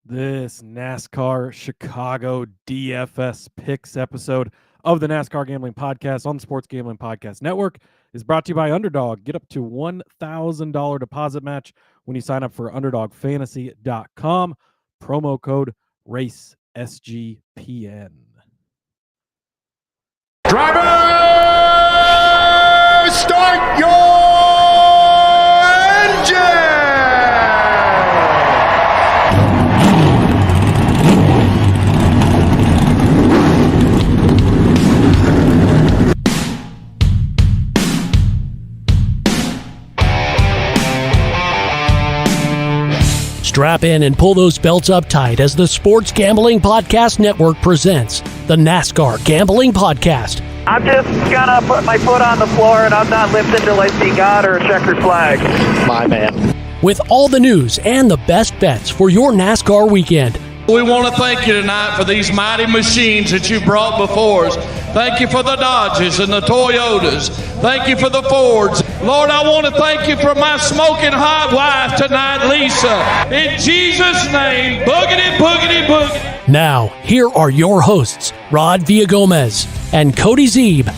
This NASCAR Chicago DFS Picks episode of the NASCAR Gambling Podcast on the Sports Gambling Podcast Network is brought to you by Underdog. Get up to $1,000 deposit match when you sign up for UnderdogFantasy.com. Promo code RACESGPN. Driver, start your engine! Strap in and pull those belts up tight as the Sports Gambling Podcast Network presents the NASCAR Gambling Podcast. I'm just gonna put my foot on the floor and I'm not lifting till I see God or a checkered flag. My man. With all the news and the best bets for your NASCAR weekend. We want to thank you tonight for these mighty machines that you brought before us. Thank you for the Dodges and the Toyotas. Thank you for the Fords. Lord, I want to thank you for my smoking hot wife tonight, Lisa. In Jesus' name, boogity, boogity, boogity. Now, here are your hosts, Rod Villagomez and Cody Zeeb.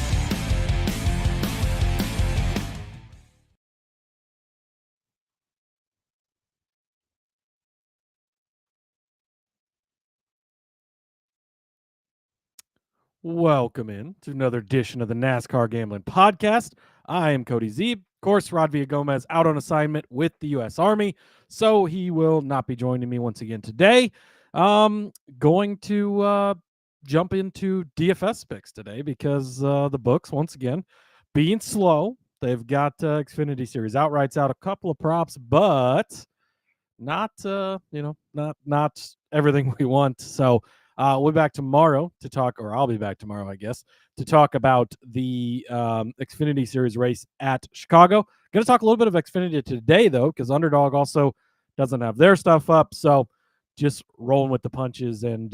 Welcome in to another edition of the NASCAR Gambling Podcast. I am Cody Zeeb. Of course, Rod Villagomez out on assignment with the U.S. Army, so he will not be joining me once again today. Going to jump into DFS picks today because the books, once again, being slow. They've got Xfinity Series outrights out, a couple of props, but not everything we want. So we'll be back tomorrow to talk, or I'll be back tomorrow, I guess, to talk about the Xfinity Series race at Chicago. Going to talk a little bit of Xfinity today, though, because Underdog also doesn't have their stuff up. So just rolling with the punches and,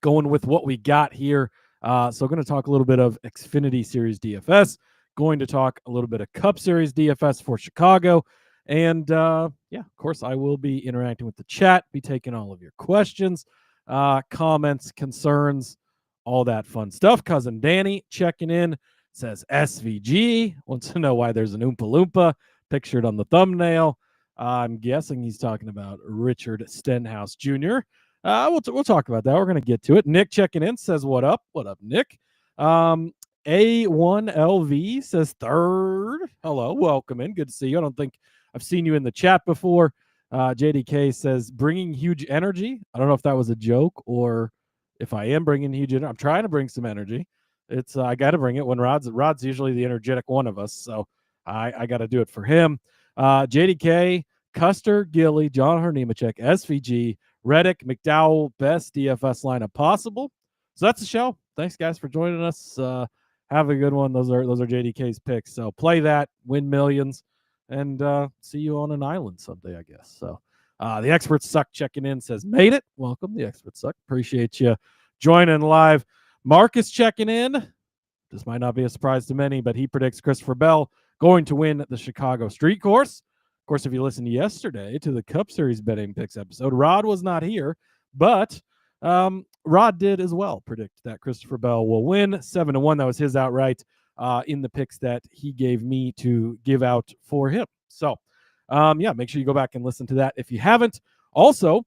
going with what we got here. So going to talk a little bit of Xfinity Series DFS, going to talk a little bit of Cup Series DFS for Chicago. And, of course, I will be interacting with the chat, be taking all of your questions. Comments, concerns, all that fun stuff. Cousin Danny checking in, says SVG, wants to know why there's an Oompa Loompa pictured on the thumbnail. I'm guessing he's talking about Richard Stenhouse Jr. We'll talk about that. We're going to get to it. Nick checking in says, what up? What up, Nick? A1LV says third. Hello, welcome in. Good to see you. I don't think I've seen you in the chat before. JDK says, bringing huge energy. I don't know if that was a joke or if I am bringing huge energy. I'm trying to bring some energy. It's I got to bring it when Rod's usually the energetic one of us. So I got to do it for him. JDK, Custer, Gilly, John Hernemachek, SVG, Reddick, McDowell, best DFS lineup possible. So that's the show. Thanks, guys, for joining us. Have a good one. Those are JDK's picks. So play that, win millions. And see you on an island someday, I guess. So the Experts Suck checking in says, made it. Welcome, the Experts Suck. Appreciate you joining live. Marcus checking in. This might not be a surprise to many, but he predicts Christopher Bell going to win the Chicago Street Course. Of course, if you listened yesterday to the Cup Series betting picks episode, Rod was not here, but Rod did as well predict that Christopher Bell will win 7-1. That was his outright. In the picks that he gave me to give out for him. So, make sure you go back and listen to that if you haven't. Also,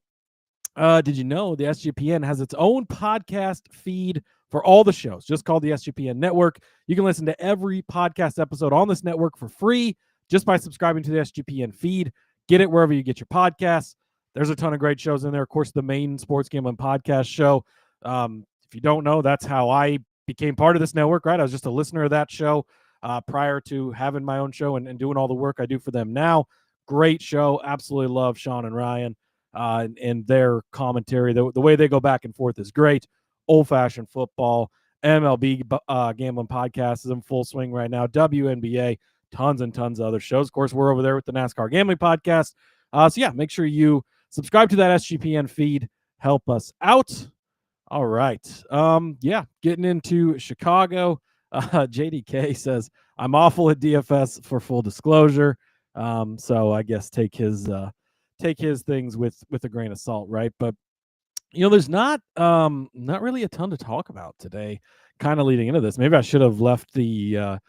did you know the SGPN has its own podcast feed for all the shows, just called the SGPN Network. You can listen to every podcast episode on this network for free just by subscribing to the SGPN feed. Get it wherever you get your podcasts. There's a ton of great shows in there. Of course, the main sports gambling podcast show. If you don't know, that's how I became part of this network, right? I was just a listener of that show prior to having my own show and doing all the work I do for them now. Great show. Absolutely love Sean and Ryan and their commentary. The way they go back and forth is great. Old-fashioned football. MLB gambling podcast is in full swing right now. WNBA, tons and tons of other shows. Of course, we're over there with the NASCAR gambling podcast. So yeah, make sure you subscribe to that SGPN feed. Help us out. All right. Yeah, getting into Chicago. JDK says, I'm awful at DFS for full disclosure. So I guess take his things with a grain of salt, right? But there's not really a ton to talk about today, kind of leading into this. Maybe I should have left the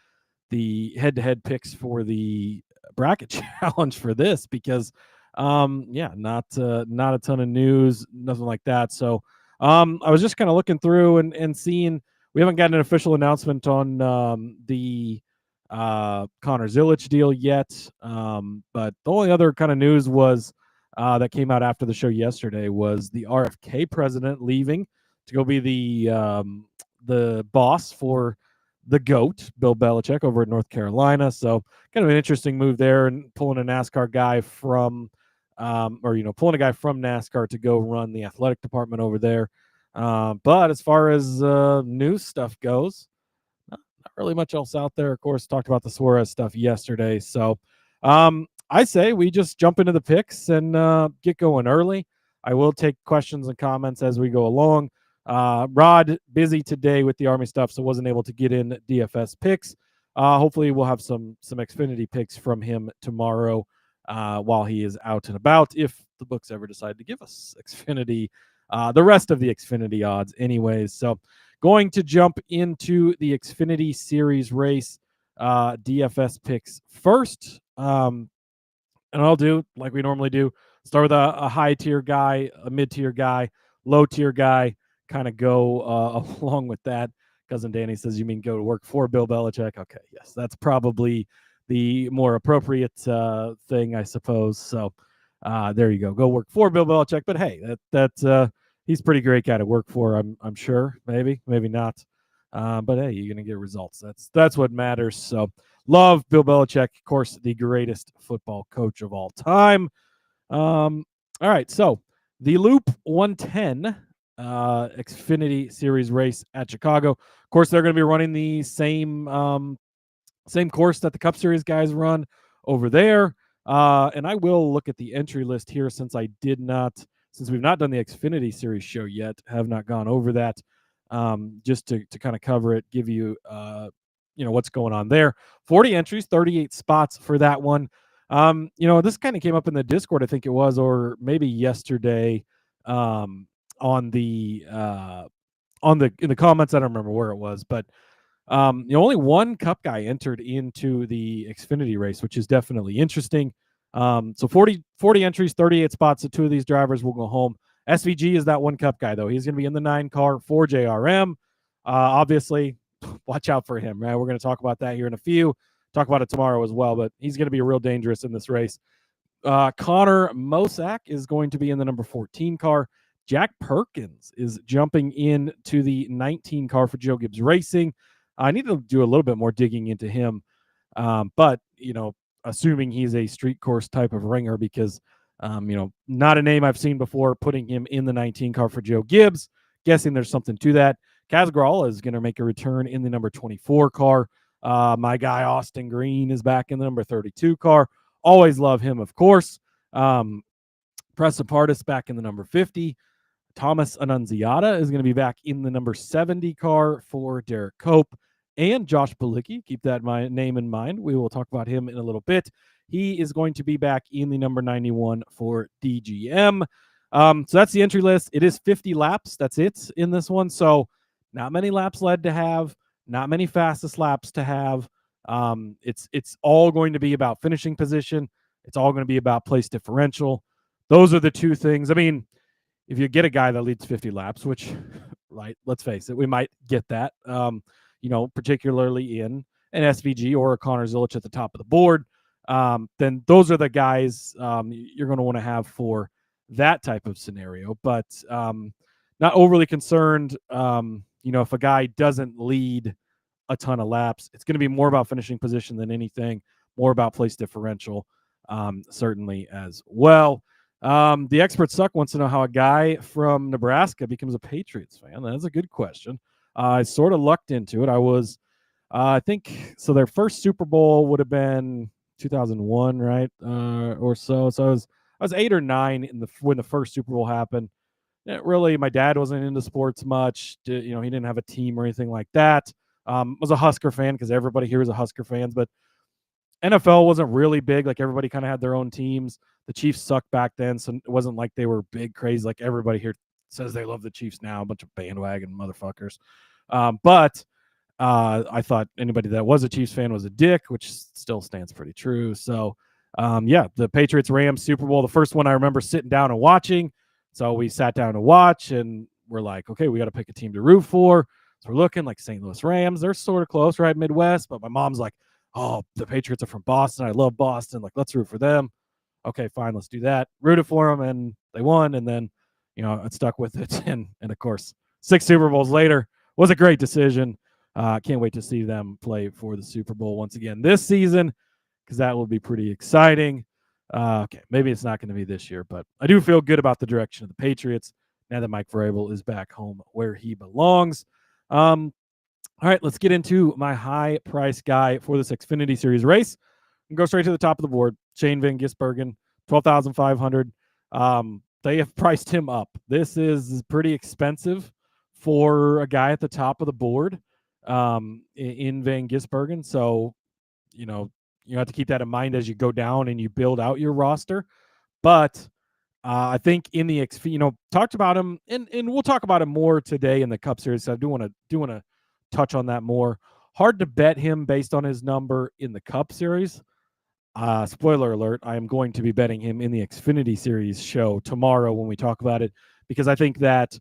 head-to-head picks for the bracket challenge for this because not a ton of news, nothing like that. So I was just kind of looking through and seeing. We haven't gotten an official announcement on the Connor Zilic deal yet, but the only other kind of news was that came out after the show yesterday was the RFK president leaving to go be the boss for the GOAT, Bill Belichick, over at North Carolina. So kind of an interesting move there, and pulling a NASCAR guy from pulling a guy from NASCAR to go run the athletic department over there. But as far as news stuff goes, not really much else out there. Of course, talked about the Suarez stuff yesterday. So I say we just jump into the picks and get going early. I will take questions and comments as we go along. Rod, busy today with the Army stuff, so wasn't able to get in DFS picks. Hopefully we'll have some Xfinity picks from him tomorrow while he is out and about, if the books ever decide to give us Xfinity, the rest of the Xfinity odds anyways. So going to jump into the Xfinity Series race DFS picks first. And I'll do like we normally do. Start with a high-tier guy, a mid-tier guy, low-tier guy, kind of go along with that. Cousin Danny says, you mean go to work for Bill Belichick? Okay, yes, that's probably the more appropriate thing, I suppose. So there you go. Go work for Bill Belichick. But hey, he's a pretty great guy to work for, I'm sure. Maybe not. But hey, you're going to get results. That's what matters. So love Bill Belichick, of course, the greatest football coach of all time. All right, so the Loop 110 Xfinity Series race at Chicago. Of course, they're going to be running the same course that the Cup Series guys run over there. And I will look at the entry list here since we've not done the Xfinity Series show yet, have not gone over that, just to kind of cover it, give you what's going on there. 40 entries, 38 spots for that one. This kind of came up in the Discord, I think it was, or maybe yesterday, in the comments. I don't remember where it was, but only one Cup guy entered into the Xfinity race, which is definitely interesting. So 40 entries, 38 spots. So two of these drivers will go home. SVG is that one Cup guy, though. He's going to be in the 9 car for JRM. Obviously, watch out for him, right? We're going to talk about that here in a few. Talk about it tomorrow as well, but he's going to be real dangerous in this race. Connor Mosack is going to be in the number 14 car. Jack Perkins is jumping in to the 19 car for Joe Gibbs Racing. I need to do a little bit more digging into him, but assuming he's a street course type of ringer, because not a name I've seen before, putting him in the 19 car for Joe Gibbs. Guessing there's something to that. Kaz Gralla is going to make a return in the number 24 car. My guy Austin Green is back in the number 32 car. Always love him, of course. Pressapardis back in the number 50. Thomas Annunziata is going to be back in the number 70 car for Derek Cope. And Josh Palicki, keep that name in mind. We will talk about him in a little bit. He is going to be back in the number 91 for DGM. So that's the entry list. It is 50 laps. That's it in this one. So not many laps led to have, not many fastest laps to have. It's all going to be about finishing position. It's all going to be about place differential. Those are the two things. I mean, if you get a guy that leads 50 laps, which right? Let's face it, we might get that, particularly in an SVG or a Connor Zilic at the top of the board. Then those are the guys you're going to want to have for that type of scenario. But not overly concerned. If a guy doesn't lead a ton of laps, it's going to be more about finishing position than anything, more about place differential, certainly as well. The Expert Suck wants to know how a guy from Nebraska becomes a Patriots fan. That's a good question. I sort of lucked into it. I think so. Their first Super Bowl would have been 2001, right, or so. So I was 8 or 9 when the first Super Bowl happened. Really, my dad wasn't into sports much. He didn't have a team or anything like that. Was a Husker fan because everybody here is a Husker fans, but NFL wasn't really big. Like everybody kind of had their own teams. The Chiefs sucked back then, so it wasn't like they were big, crazy. Like everybody here says they love the Chiefs now, a bunch of bandwagon motherfuckers. But I thought anybody that was a Chiefs fan was a dick, which still stands pretty true. So, the Patriots-Rams Super Bowl, the first one I remember sitting down and watching. So we sat down to watch, and we're like, okay, we got to pick a team to root for. So we're looking like St. Louis Rams. They're sort of close, right, Midwest. But my mom's like, oh, the Patriots are from Boston. I love Boston. Like, let's root for them. Okay, fine, let's do that. Rooted for them, and they won. And then, I stuck with it. And of course, 6 Super Bowls later, was a great decision. Can't wait to see them play for the Super Bowl once again this season, because that will be pretty exciting. Okay, maybe it's not going to be this year, but I do feel good about the direction of the Patriots now that Mike Vrabel is back home where he belongs. All right, let's get into my high price guy for this Xfinity Series race. And go straight to the top of the board. Shane Van Gisbergen, 12,500. They have priced him up. This is pretty expensive for a guy at the top of the board in Van Gisbergen. So, you have to keep that in mind as you go down and you build out your roster. But I think in the talked about him, and we'll talk about him more today in the Cup Series. So I do want to touch on that more. Hard to bet him based on his number in the Cup Series. Spoiler alert, I am going to be betting him in the Xfinity Series show tomorrow when we talk about it, because I think that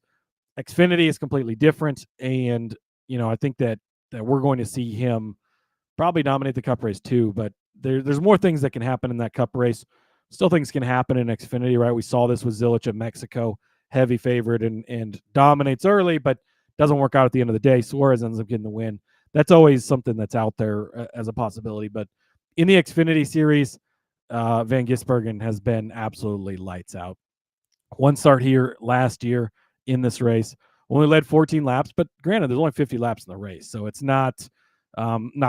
Xfinity is completely different, and I think that we're going to see him probably dominate the Cup race too, but there's more things that can happen in that Cup race. Still things can happen in Xfinity, right? We saw this with Zilic at Mexico, heavy favorite and dominates early, but doesn't work out at the end of the day. Suarez ends up getting the win. That's always something that's out there as a possibility. But in the Xfinity Series, Van Gisbergen has been absolutely lights out. One start here last year in this race, only led 14 laps, but granted, there's only 50 laps in the race, so it's not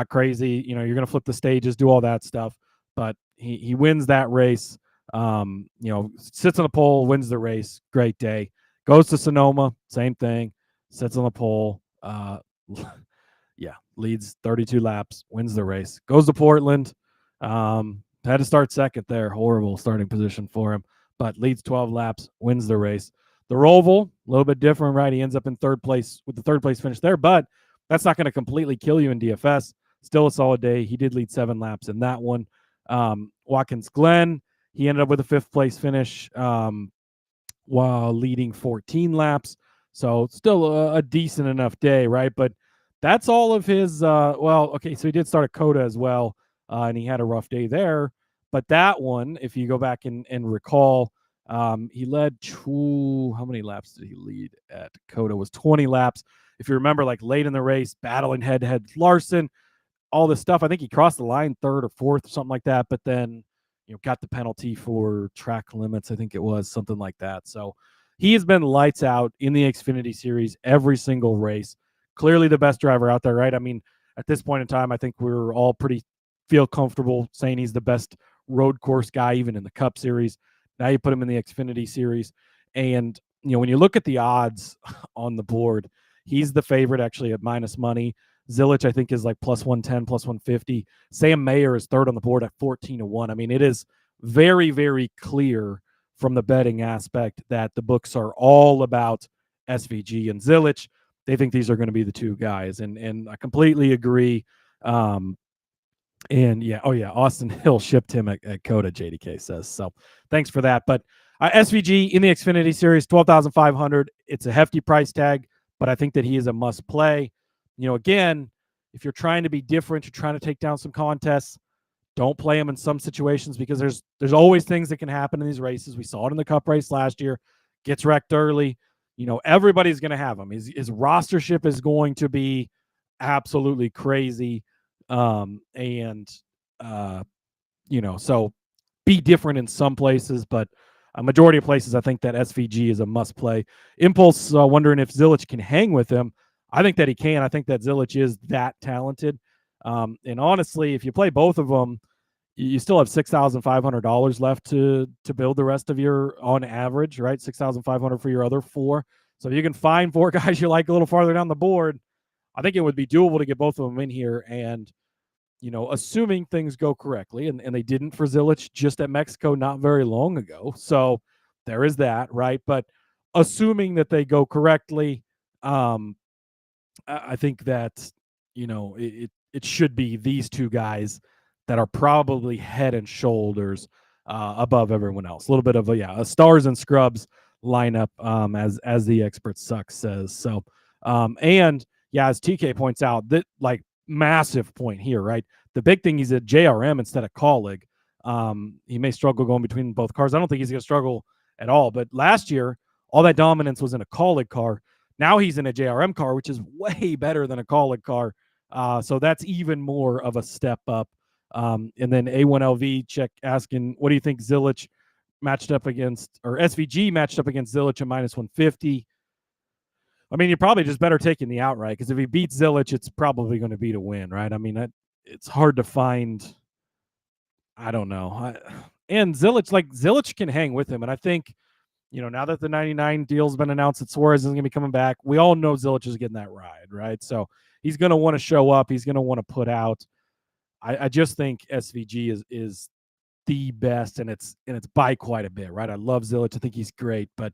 crazy. You're going to flip the stages, do all that stuff, but he wins that race. Sits on the pole, wins the race. Great day. Goes to Sonoma, same thing. Sits on the pole. Leads 32 laps, wins the race. Goes to Portland. Had to start second there. Horrible starting position for him, but leads 12 laps, wins the race. The Roval, a little bit different, right? He ends up in third place with the third place finish there, but that's not going to completely kill you in DFS. Still a solid day. He did lead 7 laps in that one. Watkins Glen, he ended up with a 5th place finish while leading 14 laps. So still a decent enough day, right? But that's all of his, so he did start at Coda as well, and he had a rough day there. But that one, if you go back and recall, he led how many laps did he lead at Coda? Was 20 laps. If you remember, like late in the race, battling head-to-head Larson, all this stuff. I think he crossed the line 3rd or 4th or something like that, but then, got the penalty for track limits. I think it was something like that. So he has been lights out in the Xfinity Series every single race. Clearly the best driver out there, right? I mean, at this point in time, I think we're all feel comfortable saying he's the best road course guy, even in the Cup Series. Now you put him in the Xfinity Series. And, when you look at the odds on the board, he's the favorite actually at minus money. Zilic, I think, is like plus 110, plus 150. Sam Mayer is third on the board at 14-1. I mean, it is very, very clear from the betting aspect that the books are all about SVG and Zilic. They think these are going to be the two guys. And I completely agree. Austin Hill shipped him at Coda, JDK says. So thanks for that. But SVG in the Xfinity Series, 12,500. It's a hefty price tag, but I think that he is a must play. Again, if you're trying to be different, you're trying to take down some contests, don't play him in some situations because there's always things that can happen in these races. We saw it in the Cup race last year. Gets wrecked early. Everybody's going to have him. His rostership is going to be absolutely crazy. So be different in some places, but a majority of places, I think that SVG is a must play. Impulse wondering if Zilich can hang with him. I think that he can. I think that Zilich is that talented. And honestly, if you play both of them, you still have $6,500 left to build the rest of your, on average, right? $6,500 for your other four. So if you can find four guys you like a little farther down the board, I think it would be doable to get both of them in here. And, assuming things go correctly, and they didn't for Zilich just at Mexico not very long ago. So there is that, right? But assuming that they go correctly, I think that, it should be these two guys that are probably head and shoulders above everyone else. A little bit of a stars and scrubs lineup, as the expert suck says. So, and as TK points out, that like massive point here, right? The big thing, he's at JRM instead of colleague. He may struggle going between both cars. I don't think he's going to struggle at all. But last year, all that dominance was in a colleague car. Now he's in a JRM car, which is way better than a colleague car. So that's even more of a step up. And then A1LV check asking, what do you think Zilich matched up against, or SVG matched up against Zilich at -150? I mean, you're probably just better taking the outright, because if he beats Zilich, it's probably going to be to win, right? I mean, it's hard to find. I don't know. And Zilich can hang with him. And I think, now that the 99 deal's been announced that Suarez isn't going to be coming back, we all know Zilich is getting that ride, right? So he's going to want to show up. He's going to want to put out. I just think SVG is the best, and it's by quite a bit, right? I love Zilich. I think he's great, but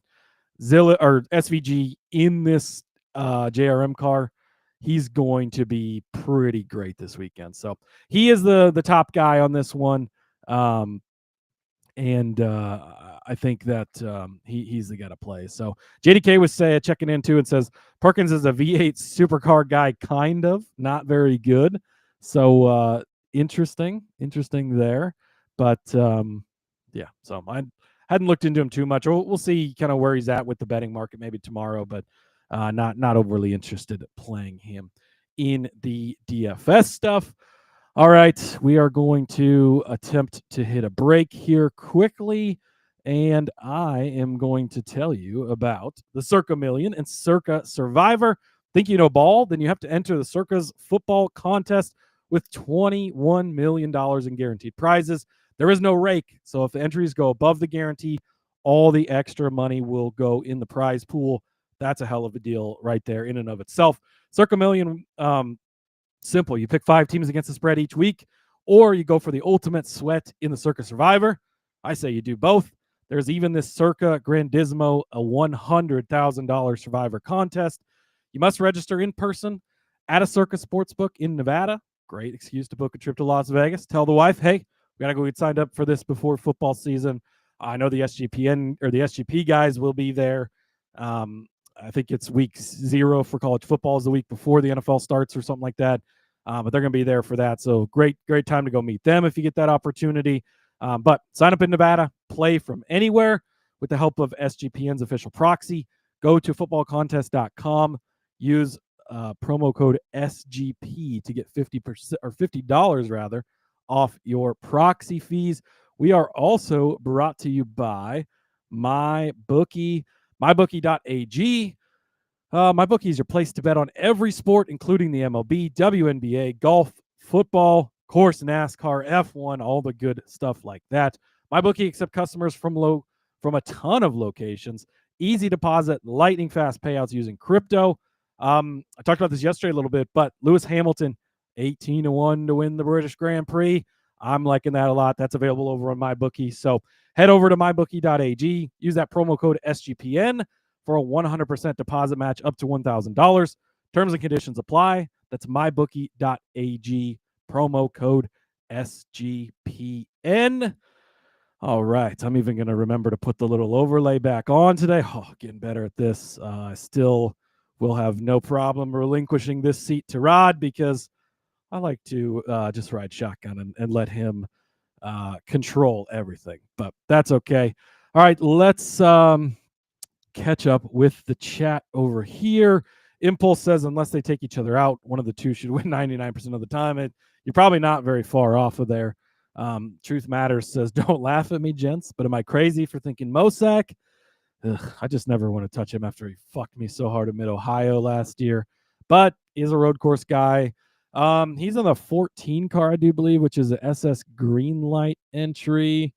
SVG in this JRM car, he's going to be pretty great this weekend. So he is the top guy on this one. I think that he's the guy to play. So JDK was checking in too and says Perkins is a V8 supercar guy, kind of, not very good. So interesting there. But so I hadn't looked into him too much. We'll see kind of where he's at with the betting market maybe tomorrow, but not overly interested in playing him in the DFS stuff. All right, we are going to attempt to hit a break here quickly, and I am going to tell you about the Circa Million and Circa Survivor. Think you know ball? Then you have to enter the Circa's football contest with $21 million in guaranteed prizes. There is no rake, so if the entries go above the guarantee, all the extra money will go in the prize pool. That's a hell of a deal right there in and of itself. Circa Million, simple. You pick 5 teams against the spread each week, or you go for the ultimate sweat in the Circa Survivor. I say you do both. There's even this Circa Grandismo, a $100,000 Survivor contest. You must register in person at a Circa Sportsbook in Nevada. Great excuse to book a trip to Las Vegas. Tell the wife, hey, we got to go get signed up for this before football season. I know the SGPN or the SGP guys will be there. I think it's week 0 for college football is the week before the NFL starts or something like that. But they're going to be there for that. So great time to go meet them if you get that opportunity. But sign up in Nevada, play from anywhere with the help of SGPN's official proxy. Go to footballcontest.com, use promo code SGP to get 50% or $50 rather off your proxy fees. We are also brought to you by MyBookie. MyBookie.ag. MyBookie is your place to bet on every sport, including the MLB, WNBA, golf, football, of course, NASCAR, F1, all the good stuff like that. MyBookie accepts customers from a ton of locations. Easy deposit, lightning fast payouts using crypto. I talked about this yesterday a little bit, but Lewis Hamilton, 18-1 to win the British Grand Prix. I'm liking that a lot. That's available over on MyBookie. So head over to mybookie.ag. Use that promo code SGPN for a 100% deposit match up to $1,000. Terms and conditions apply. That's mybookie.ag, promo code SGPN. All right. I'm even going to remember to put the little overlay back on today. Oh, getting better at this. Still will have no problem relinquishing this seat to Rod because I like to just ride shotgun and let him control everything. But that's okay. All right, let's catch up with the chat over here. Impulse says, unless they take each other out, one of the two should win 99% of the time. You're probably not very far off of there. Truth Matters says, don't laugh at me, gents, but am I crazy for thinking Mosak? I just never want to touch him after he fucked me so hard at Mid-Ohio last year. But he's a road course guy. He's on the 14 car, I do believe, which is a SS Greenlight entry.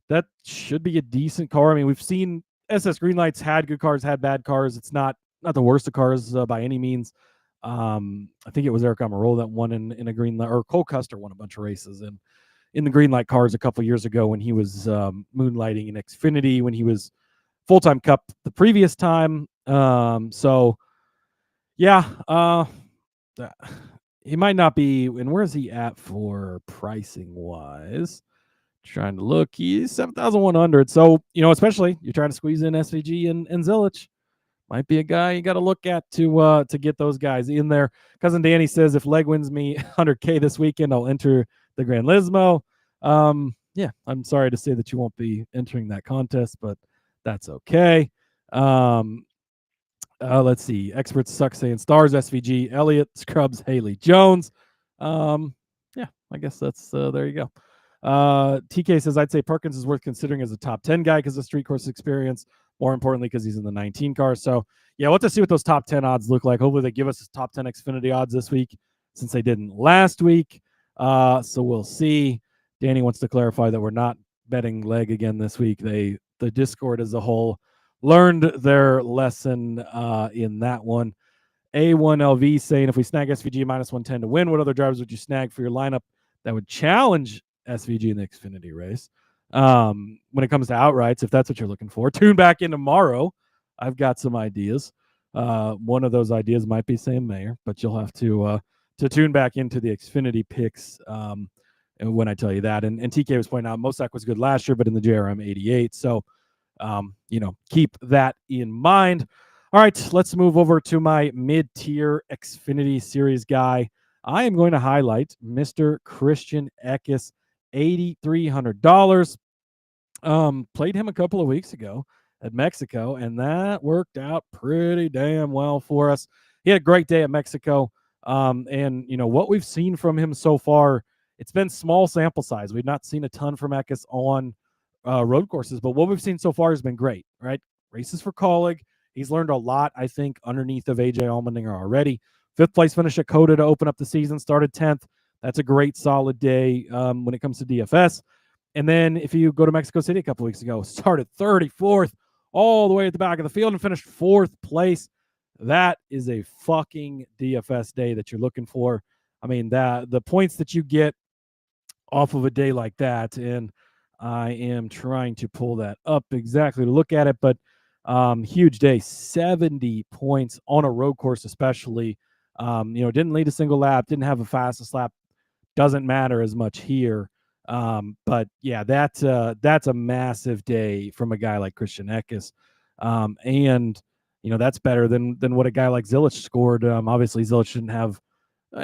That should be a decent car. I mean, we've seen SS Greenlights had good cars, had bad cars. It's not the worst of cars by any means. I think it was Eric Amarola that won in a green light, or Cole Custer won a bunch of races in the green light cars a couple years ago when he was moonlighting in Xfinity, when he was full-time Cup the previous time. So yeah, he might not be. And where's he at for pricing wise? Trying to look, he's 7,100. So, especially you're trying to squeeze in SVG and Zilich, might be a guy you got to look at to get those guys in there. Cousin Danny says, if Leg wins me 100K this weekend, I'll enter the Gran Lismo. Yeah, I'm sorry to say that you won't be entering that contest, but that's okay. Let's see. Experts suck saying stars, SVG, Elliott, Scrubs, Haley, Jones. Yeah, I guess that's there you go. TK says, I'd say Perkins is worth considering as a top 10 guy because of street course experience. More importantly, because he's in the 19 car. So, yeah, we'll have to see what those top 10 odds look like. Hopefully they give us top 10 Xfinity odds this week since they didn't last week. So we'll see. Danny wants to clarify that we're not betting Leg again this week. The Discord as a whole learned their lesson in that one. A1LV saying, if we snag SVG minus 110 to win, what other drivers would you snag for your lineup that would challenge SVG in the Xfinity race? When it comes to outrights, if that's what you're looking for, tune back in tomorrow. I've got some ideas. One of those ideas might be Sam Mayer, but you'll have to tune back into the Xfinity picks when I tell you that. And TK was pointing out Mosak was good last year, but in the JRM 88. So, keep that in mind. All right, let's move over to my mid-tier Xfinity Series guy. I am going to highlight Mr. Christian Eckes, $8,300. Played him a couple of weeks ago at Mexico, and that worked out pretty damn well for us. He had a great day at Mexico. And what we've seen from him so far, it's been small sample size. We've not seen a ton from Eckes on road courses, but what we've seen so far has been great, right? Races for Colleague. He's learned a lot, I think, underneath of AJ Allmendinger already. 5th place finish at Coda to open up the season, started 10th. That's a great solid day when it comes to DFS. And then if you go to Mexico City a couple weeks ago, started 34th all the way at the back of the field and finished 4th place. That is a fucking DFS day that you're looking for. I mean, the points that you get off of a day like that, and I am trying to pull that up exactly to look at it, but huge day, 70 points on a road course, especially. Didn't lead a single lap, didn't have a fastest lap, doesn't matter as much here. But yeah, that's a massive day from a guy like Christian Eckes. And that's better than what a guy like Zilich scored. Obviously Zilich didn't have,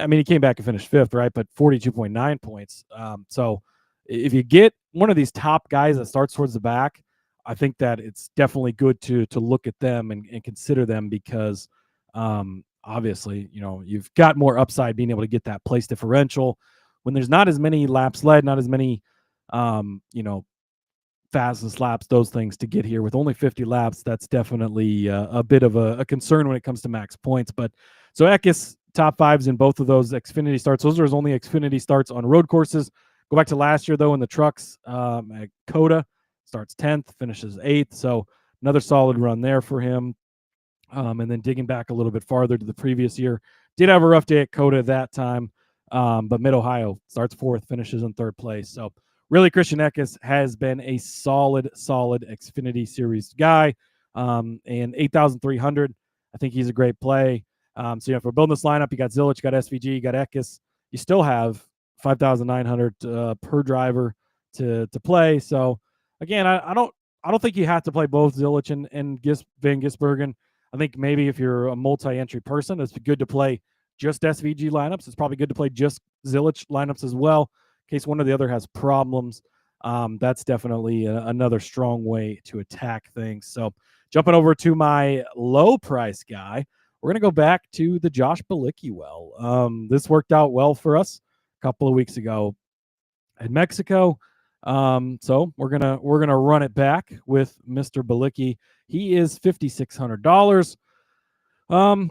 he came back and finished 5th, right? But 42.9 points. So if you get one of these top guys that starts towards the back, I think that it's definitely good to look at them and consider them because obviously, you've got more upside being able to get that place differential when there's not as many laps led, not as many, fastest laps, those things to get here. With only 50 laps, that's definitely a bit of a concern when it comes to max points. But so Eckes, top 5s in both of those Xfinity starts. Those are his only Xfinity starts on road courses. Go back to last year, though, in the trucks at Coda. Starts 10th, finishes 8th. So another solid run there for him. And then digging back a little bit farther to the previous year. Did have a rough day at Coda that time. But Mid-Ohio starts 4th, finishes in 3rd place. So really, Christian Eckes has been a solid Xfinity Series guy. And 8,300, I think he's a great play. So if we're building this lineup, you got Zilich, you got SVG, you got Eckes. You still have 5,900 per driver to play. So again, I don't think you have to play both Zilich and Van Gisbergen. I I think maybe if you're a multi-entry person, it's good to play just SVG lineups. It's probably good to play just Zilich lineups as well, in case one or the other has problems. That's definitely another strong way to attack things. So jumping over to my low price guy, we're going to go back to the Josh Bilicki well. This worked out well for us a couple of weeks ago in Mexico. So we're gonna run it back with Mr. Bilicki. He is $5,600.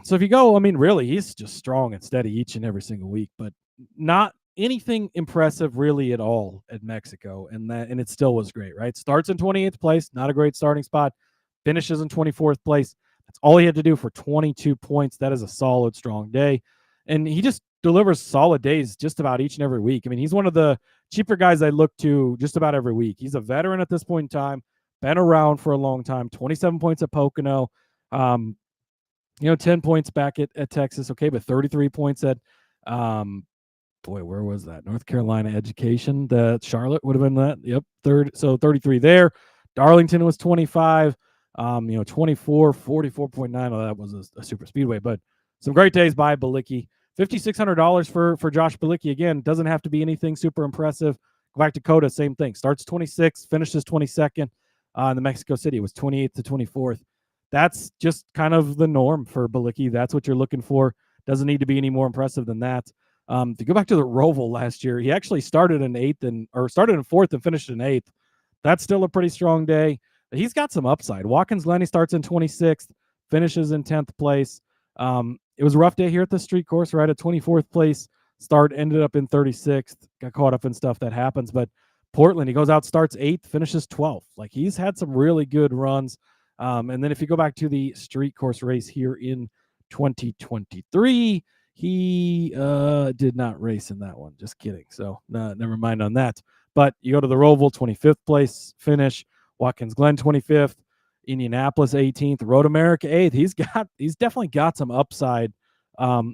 So if you go, I mean, really, he's just strong and steady each and every single week, but not anything impressive really at all at Mexico, and it still was great, right? Starts in 28th place, not a great starting spot, finishes in 24th place. That's all he had to do for 22 points. That is a solid, strong day, and he just delivers solid days just about each and every week. I mean, he's one of the cheaper guys I look to just about every week. He's a veteran at this point in time, been around for a long time. 27 points at Pocono. 10 points back at Texas, okay, but 33 points at, where was that? North Carolina Education. The Charlotte would have been that. Yep, third. So 33 there. Darlington was 25. 24, 44.9. Oh, that was a super speedway, but some great days by Bilicki. $5,600 for Josh Bilicki. Again, doesn't have to be anything super impressive. Go back to Coda, same thing. Starts 26th, finishes 22nd. In the Mexico City, it was 28th to 24th. That's just kind of the norm for Bilicki. That's what you're looking for. Doesn't need to be any more impressive than that. To go back to the Roval last year, he actually started in fourth and finished in eighth. That's still a pretty strong day. But he's got some upside. Watkins Glen, he starts in 26th, finishes in 10th place. It was a rough day here at the street course, right? At 24th place start, ended up in 36th, got caught up in stuff that happens. But Portland, he goes out, starts 8th, finishes 12th. Like, he's had some really good runs. And then if you go back to the street course race here in 2023, he did not race in that one. Just kidding. So never mind on that. But you go to the Roval, 25th place finish. Watkins Glen, 25th. Indianapolis, 18th. Road America, 8th. He's definitely got some upside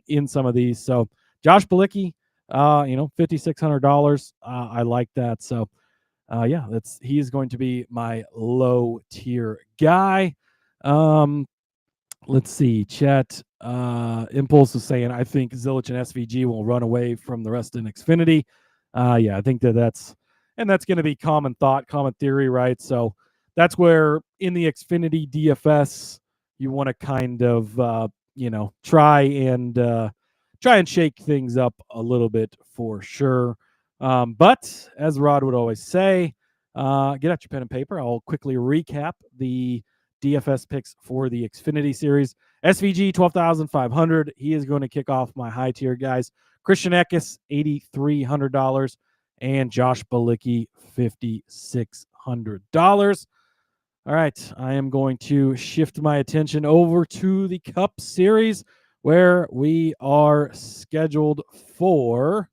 in some of these. So Josh Bilicki, $5,600. I like that. So he's going to be my low tier guy. Let's see. Chat Impulse is saying, I think Zilich and SVG will run away from the rest in Xfinity. I think that's going to be common thought, common theory, right? So that's where in the Xfinity DFS you want to kind of try and shake things up a little bit for sure. But as Rod would always say, get out your pen and paper. I'll quickly recap the DFS picks for the Xfinity series. SVG, 12,500. He is going to kick off my high tier guys. Christian Eckes, $8,300. And Josh Bilicki, $5,600. All right, I am going to shift my attention over to the Cup Series, where we are scheduled for...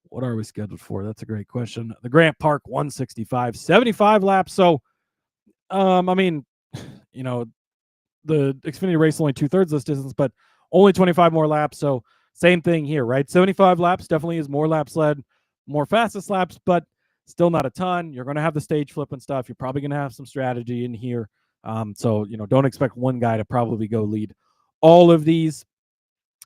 What are we scheduled for? That's a great question. The Grant Park 165, 75 laps. So, the Xfinity race only 2/3 this distance, but only 25 more laps. So same thing here, right? 75 laps definitely is more laps led, more fastest laps, but still not a ton. You're going to have the stage flip and stuff. You're probably going to have some strategy in here. So don't expect one guy to probably go lead all of these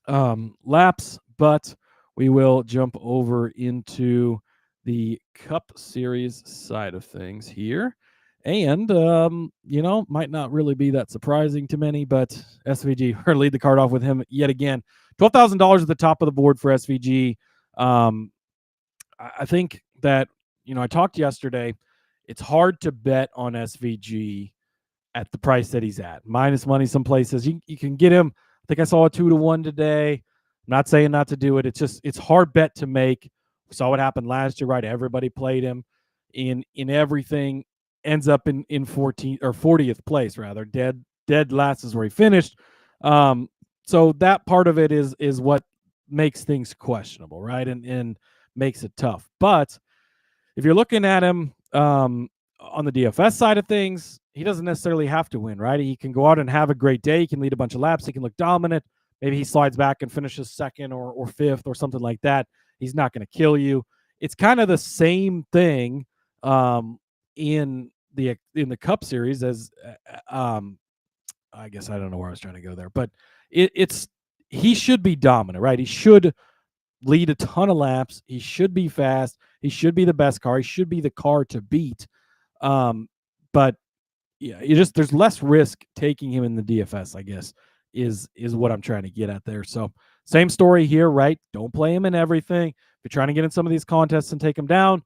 laps, but we will jump over into the Cup Series side of things here. And, might not really be that surprising to many, but SVG, we're going to lead the card off with him yet again. $12,000 at the top of the board for SVG. I think that, I talked yesterday, it's hard to bet on SVG at the price that he's at. Minus money some places. You can get him. I think I saw a 2-1 today. I'm not saying not to do it. It's hard bet to make. We saw what happened last year, right? Everybody played him in everything. Ends up in 14th or 40th place, rather. Dead last is where he finished. So that part of it is what makes things questionable, right? And makes it tough. But if you're looking at him on the DFS side of things, he doesn't necessarily have to win, right? He can go out and have a great day. He can lead a bunch of laps. He can look dominant. Maybe he slides back and finishes second or fifth or something like that. He's not going to kill you. It's kind of the same thing in the Cup Series as I guess I don't know where I was trying to go there, but he should be dominant, right? He should lead a ton of laps. He should be fast. He should be the best car. He should be the car to beat. But yeah, there's less risk taking him in the DFS, I guess, is what I'm trying to get at there. So same story here, right? Don't play him in everything. If you're trying to get in some of these contests and take him down,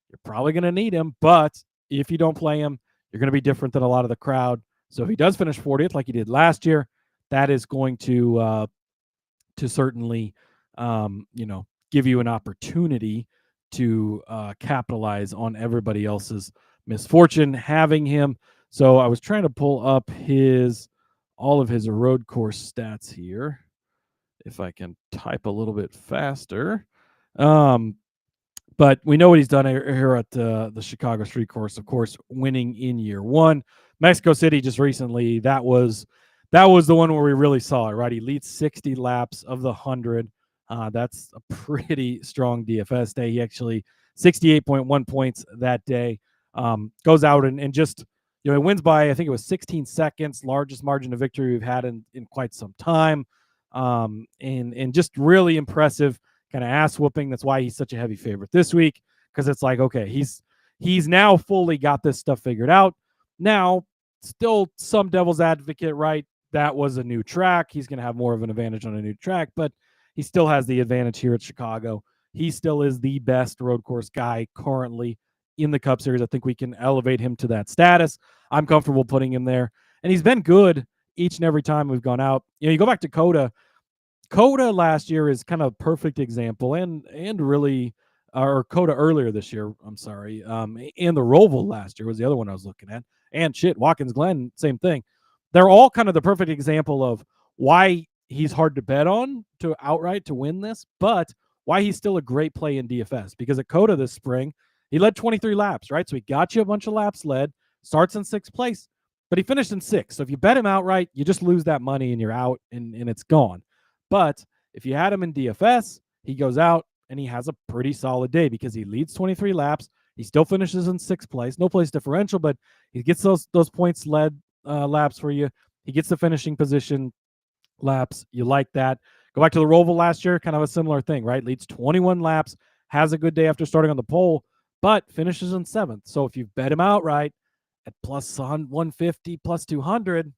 you're probably going to need him. But if you don't play him, you're going to be different than a lot of the crowd. So if he does finish 40th like he did last year, that is going to certainly give you an opportunity to capitalize on everybody else's misfortune having him. So I was trying to pull up all of his road course stats here, if I can type a little bit faster. But we know what he's done here at the Chicago Street Course, of course, winning in year one. Mexico City just recently, that was the one where we really saw it, right? He leads 60 laps of the 100. That's a pretty strong DFS day. He actually 68.1 points that day. Goes out and just, he wins by, I think it was 16 seconds, largest margin of victory we've had in quite some time. And just really impressive kind of ass whooping. That's why he's such a heavy favorite this week, because it's like, okay, he's now fully got this stuff figured out. Now, still some devil's advocate, right? That was a new track. He's going to have more of an advantage on a new track, but he still has the advantage here at Chicago. He still is the best road course guy currently in the Cup Series. I think we can elevate him to that status. I'm comfortable putting him there. And he's been good each and every time we've gone out. You go back to Coda. Coda last year is kind of a perfect example, and really, or Coda earlier this year, I'm sorry, and the Roval last year was the other one I was looking at, and Watkins Glen, same thing. They're all kind of the perfect example of why he's hard to bet on to outright to win this, but why he's still a great play in DFS, because at Coda this spring, he led 23 laps, right? So he got you a bunch of laps led, starts in 6th place, but he finished in 6th. So if you bet him outright, you just lose that money and you're out and it's gone. But if you had him in DFS, he goes out and he has a pretty solid day because he leads 23 laps. He still finishes in 6th place, no place differential, but he gets those points led laps for you. He gets the finishing position laps. You like that. Go back to the Roval last year, kind of a similar thing, right? Leads 21 laps, has a good day after starting on the pole, but finishes in 7th. So if you bet him outright at plus 150, plus 200,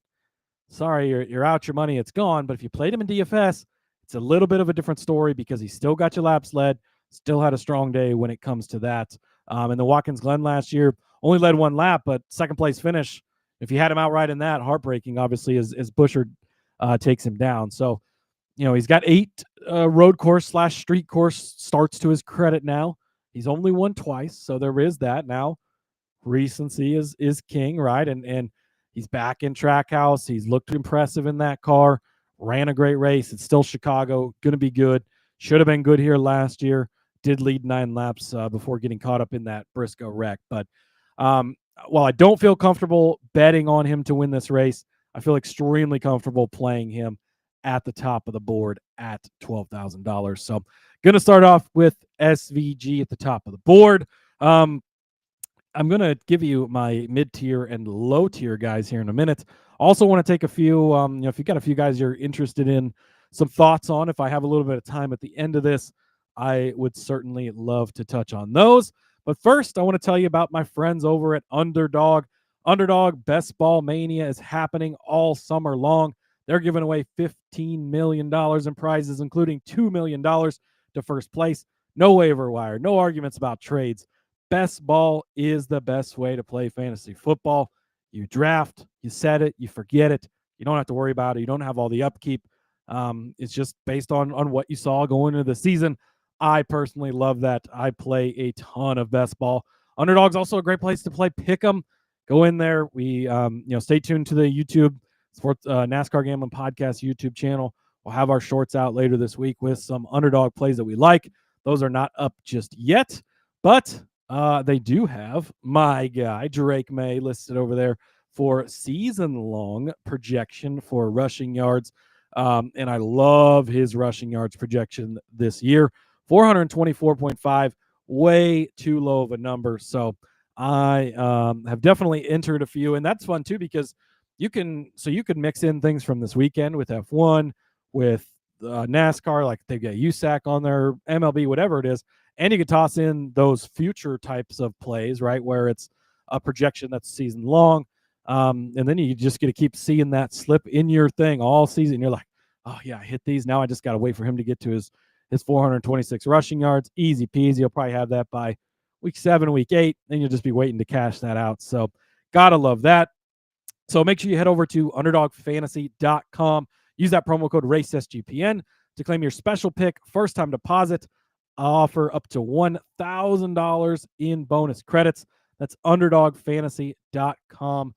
sorry, you're out your money. It's gone. But if you played him in DFS, it's a little bit of a different story because he still got your laps led, still had a strong day when it comes to that. And the Watkins Glen last year only led 1 lap, but 2nd place finish. If you had him outright in that, heartbreaking, obviously, as Buschard takes him down. So, he's got 8 road course / street course starts to his credit now. He's only won twice, so there is that. Now, recency is king, right? And he's back in Trackhouse. He's looked impressive in that car. Ran a great race. It's still Chicago. Going to be good. Should have been good here last year. Did lead 9 laps before getting caught up in that Briscoe wreck. But while I don't feel comfortable betting on him to win this race, I feel extremely comfortable playing him at the top of the board at $12,000. So going to start off with SVG at the top of the board. I'm going to give you my mid-tier and low-tier guys here in a minute. Also want to take a few, if you've got a few guys you're interested in, some thoughts on. If I have a little bit of time at the end of this, I would certainly love to touch on those. But first, I want to tell you about my friends over at Underdog. Underdog Best Ball Mania is happening all summer long. They're giving away $15 million in prizes, including $2 million to first place. No waiver wire, no arguments about trades. Best ball is the best way to play fantasy football. You draft, you set it, you forget it. You don't have to worry about it. You don't have all the upkeep. It's just based on what you saw going into the season. I personally love that. I play a ton of best ball. Underdog's also a great place to play pick'em. Go in there. We, stay tuned to the YouTube Sports NASCAR Gambling Podcast YouTube channel. We'll have our shorts out later this week with some underdog plays that we like. Those are not up just yet, but they do have my guy, Drake May, listed over there for season-long projection for rushing yards. And I love his rushing yards projection this year. 424.5, way too low of a number. So I have definitely entered a few, and that's fun too because you can mix in things from this weekend with F1, with NASCAR, like they've got USAC on their MLB, whatever it is, and you can toss in those future types of plays, right, where it's a projection that's season long, and then you just get to keep seeing that slip in your thing all season. You're like, oh yeah, I hit these. Now I just got to wait for him to get to his 426 rushing yards. Easy peasy. You'll probably have that by week 7, week 8, and you'll just be waiting to cash that out. So gotta love that. So make sure you head over to underdogfantasy.com. Use that promo code RACESGPN to claim your special pick. First time deposit. Offer up to $1,000 in bonus credits. That's underdogfantasy.com.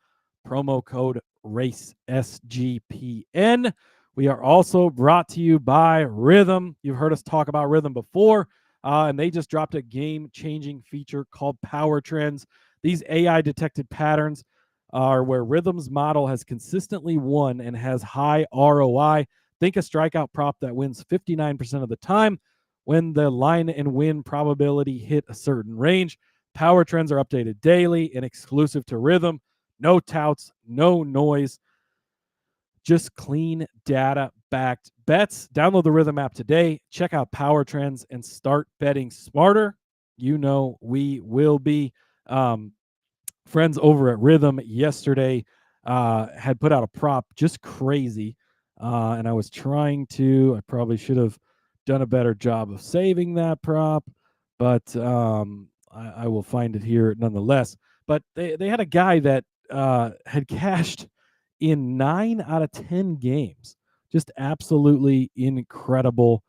Promo code RACESGPN. We are also brought to you by Rhythm. You've heard us talk about Rhythm before, and they just dropped a game-changing feature called Power Trends. These AI-detected patterns are where Rhythm's model has consistently won and has high ROI. Think a strikeout prop that wins 59% of the time when the line and win probability hit a certain range. Power Trends are updated daily and exclusive to Rhythm. No touts, no noise, just clean data-backed bets. Download the Rhythm app today. Check out Power Trends and start betting smarter. You know we will be. Friends over at Rhythm yesterday had put out a prop just crazy, and I was trying to. I probably should have done a better job of saving that prop, but I will find it here nonetheless. But they had a guy that had cashed in 9 out of 10 games. Just absolutely incredible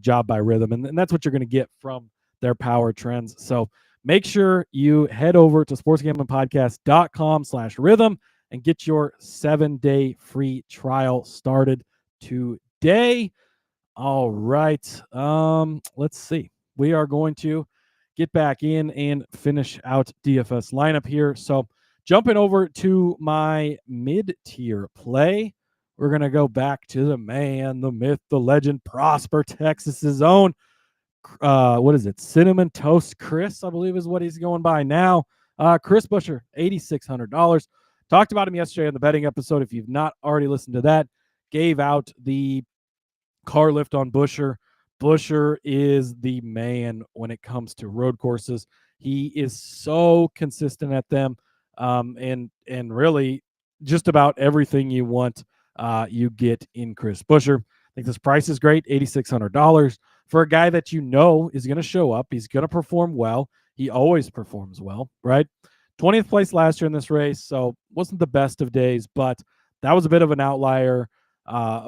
job by Rhythm, and that's what you're going to get from their Power Trends. So make sure you head over to sportsgamblingpodcast.com/rhythm and get your 7-day free trial started today. All right. Let's see. We are going to get back in and finish out DFS lineup here. So jumping over to my mid-tier play, we're going to go back to the man, the myth, the legend, Prosper, Texas's own. What is it? Cinnamon Toast Chris, I believe is what he's going by now. Chris Buescher, $8,600. Talked about him yesterday on the betting episode. If you've not already listened to that, gave out the car lift on Buescher. Buescher is the man when it comes to road courses. He is so consistent at them, and really just about everything you want, you get in Chris Buescher. I think this price is great, $8,600 for a guy that you know is going to show up. He's going to perform well. He always performs well, right? 20th place last year in this race, so wasn't the best of days, but that was a bit of an outlier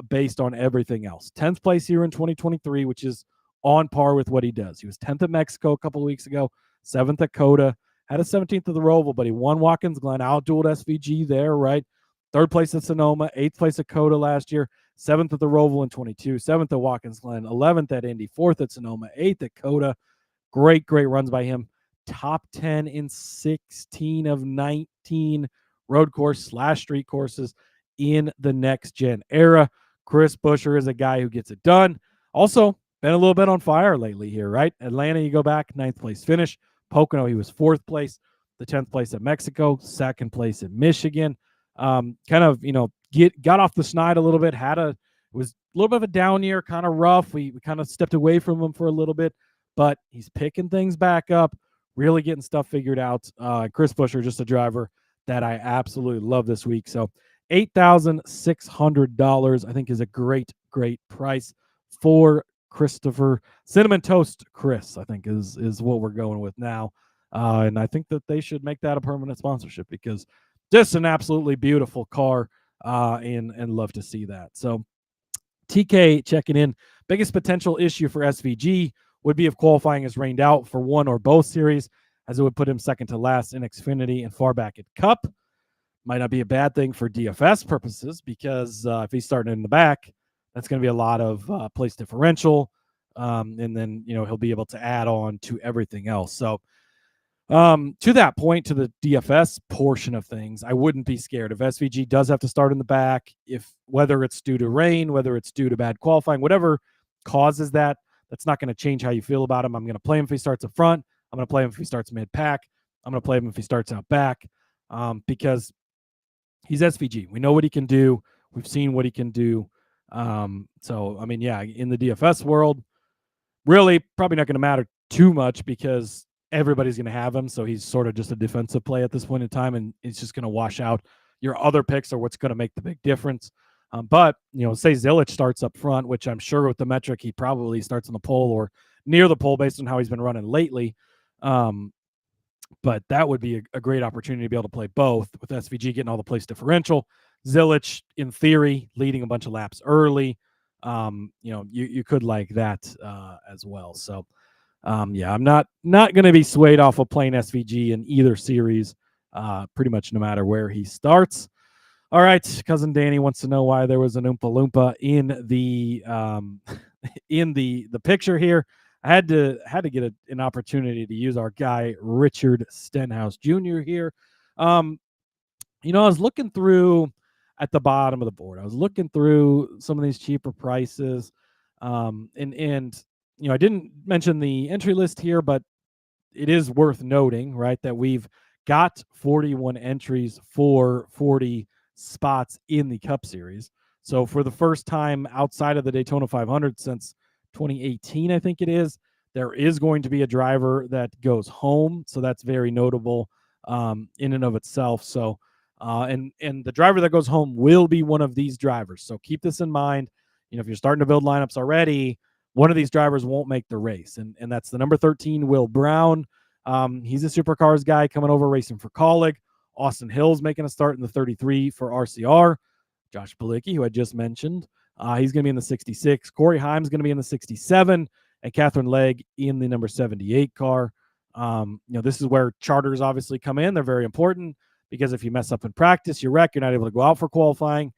based on everything else. 10th place here in 2023, which is on par with what he does. He was 10th at Mexico a couple of weeks ago, 7th at Coda, had a 17th at the Roval, but he won Watkins Glen, out-dueled SVG there, right? 3rd place at Sonoma, 8th place at Coda last year, 7th at the Roval in 22, 7th at Watkins Glen, 11th at Indy, 4th at Sonoma, 8th at Coda. Great runs by him. Top 10 in 16 of 19 road course / street courses in the next gen era. Chris Buescher is a guy who gets it done. Also, been a little bit on fire lately here, right? Atlanta, you go back, 9th place finish. Pocono, he was 4th place. The 10th place at Mexico, 2nd place at Michigan. Kind of, got off the snide a little bit. It was a little bit of a down year, kind of rough. We kind of stepped away from him for a little bit, but he's picking things back up, really getting stuff figured out. Chris Buescher, just a driver that I absolutely love this week. So $8,600, I think, is a great price for Christopher Cinnamon Toast Chris, I think is what we're going with now. And I think that they should make that a permanent sponsorship because just an absolutely beautiful car, and love to see that. So TK checking in. Biggest potential issue for SVG would be if qualifying is rained out for one or both series, as it would put him second to last in Xfinity and far back at Cup. Might not be a bad thing for DFS purposes because if he's starting in the back, that's going to be a lot of place differential, and then he'll be able to add on to everything else. So to that point, to the DFS portion of things, I wouldn't be scared if SVG does have to start in the back, whether it's due to rain, whether it's due to bad qualifying, whatever causes that. That's not going to change how you feel about him. I'm going to play him if he starts up front. I'm going to play him if he starts mid-pack. I'm going to play him if he starts out back, because he's SVG. We know what he can do. We've seen what he can do. So, I mean, yeah, in the DFS world, really probably not going to matter too much because everybody's going to have him. So he's sort of just a defensive play at this point in time, and it's just going to wash out your other picks or what's going to make the big difference. But, say Zilich starts up front, which I'm sure with the metric, he probably starts on the pole or near the pole based on how he's been running lately. But that would be a great opportunity to be able to play both with SVG getting all the place differential. Zilich, in theory, leading a bunch of laps early. You could like that as well. So, yeah, I'm not going to be swayed off of playing SVG in either series, pretty much no matter where he starts. All right, cousin Danny wants to know why there was an Oompa Loompa in the in the picture here. I had to get an opportunity to use our guy Richard Stenhouse Jr. here. I was looking through at the bottom of the board. I was looking through some of these cheaper prices, and I didn't mention the entry list here, but it is worth noting, right, that we've got 41 entries for 40 spots in the Cup Series. So for the first time outside of the Daytona 500 since 2018, I think it is, there is going to be a driver that goes home. So that's very notable in and of itself. So, and the driver that goes home will be one of these drivers. So keep this in mind. If you're starting to build lineups already, one of these drivers won't make the race. And that's the number 13, Will Brown. He's a supercars guy coming over racing for Colleague. Austin Hill's making a start in the 33 for RCR. Josh Bilicki, who I just mentioned, he's going to be in the 66. Corey Haim's going to be in the 67, and Catherine Legg in the number 78 car. This is where charters obviously come in. They're very important because if you mess up in practice, you wreck, you're not able to go out for qualifying.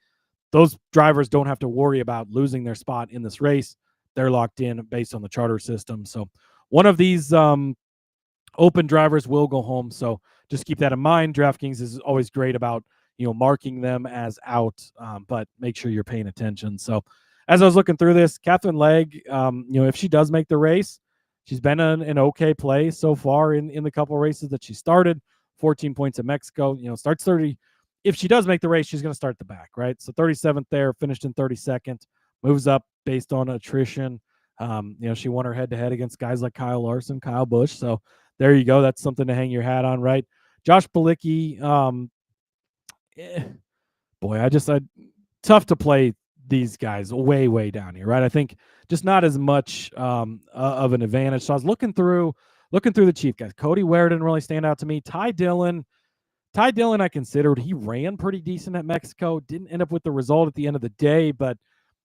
Those drivers don't have to worry about losing their spot in this race. They're locked in based on the charter system. So one of these open drivers will go home. So just keep that in mind. DraftKings is always great about, marking them as out, but make sure you're paying attention. So as I was looking through this, Catherine Legg, if she does make the race, she's been an okay play so far in the couple races that she started. 14 points in Mexico, starts 30. If she does make the race, she's going to start the back, right? So 37th there, finished in 32nd, moves up based on attrition. She won her head-to-head against guys like Kyle Larson, Kyle Busch. So there you go. That's something to hang your hat on, right? Josh Bilicki, tough to play these guys way down here, right? I think just not as much of an advantage. So I was looking through the cheap guys. Cody Ware didn't really stand out to me. Ty Dillon, I considered. He ran pretty decent at Mexico. Didn't end up with the result at the end of the day, but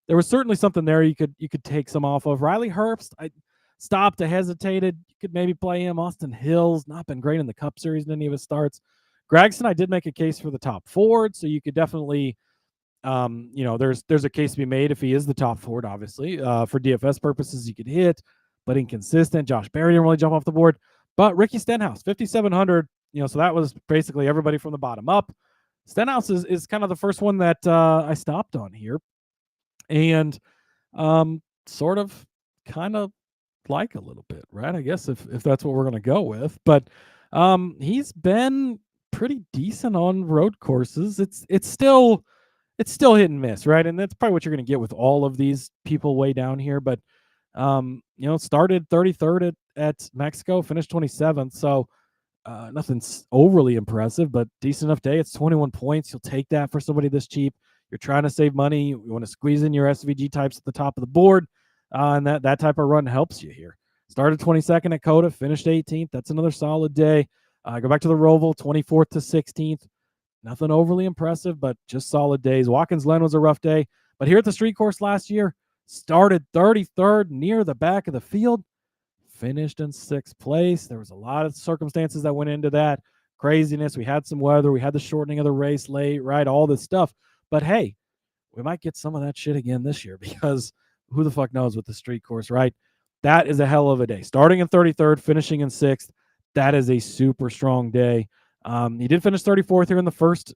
there was certainly something there you could take some off of. Riley Herbst, I stopped, I hesitated. You could maybe play him. Austin Hill's not been great in the Cup Series in any of his starts. Gragson, I did make a case for the top Ford, so you could definitely, there's a case to be made if he is the top Ford, obviously. For DFS purposes, you could hit, but inconsistent. Josh Berry didn't really jump off the board. But Ricky Stenhouse, 5,700, so that was basically everybody from the bottom up. Stenhouse is kind of the first one that I stopped on here. And sort of kind of like a little bit, right? I guess if that's what we're going to go with. But he's been pretty decent on road courses. It's still hit and miss, right? And that's probably what you're going to get with all of these people way down here. But started 33rd at Mexico, finished 27th. So nothing's overly impressive, but decent enough day. It's 21 points. You'll take that for somebody this cheap. You're trying to save money. You want to squeeze in your SVG types at the top of the board, and that type of run helps you here. Started 22nd at Coda, finished 18th. That's another solid day. Go back to the Roval, 24th to 16th. Nothing overly impressive, but just solid days. Watkins Glen was a rough day, but here at the street course last year, started 33rd near the back of the field, finished in 6th place. There was a lot of circumstances that went into that. Craziness. We had some weather. We had the shortening of the race late, right? All this stuff. But hey, we might get some of that shit again this year because who the fuck knows with the street course, right? That is a hell of a day. Starting in 33rd, finishing in 6th. That is a super strong day. He did finish 34th here in the first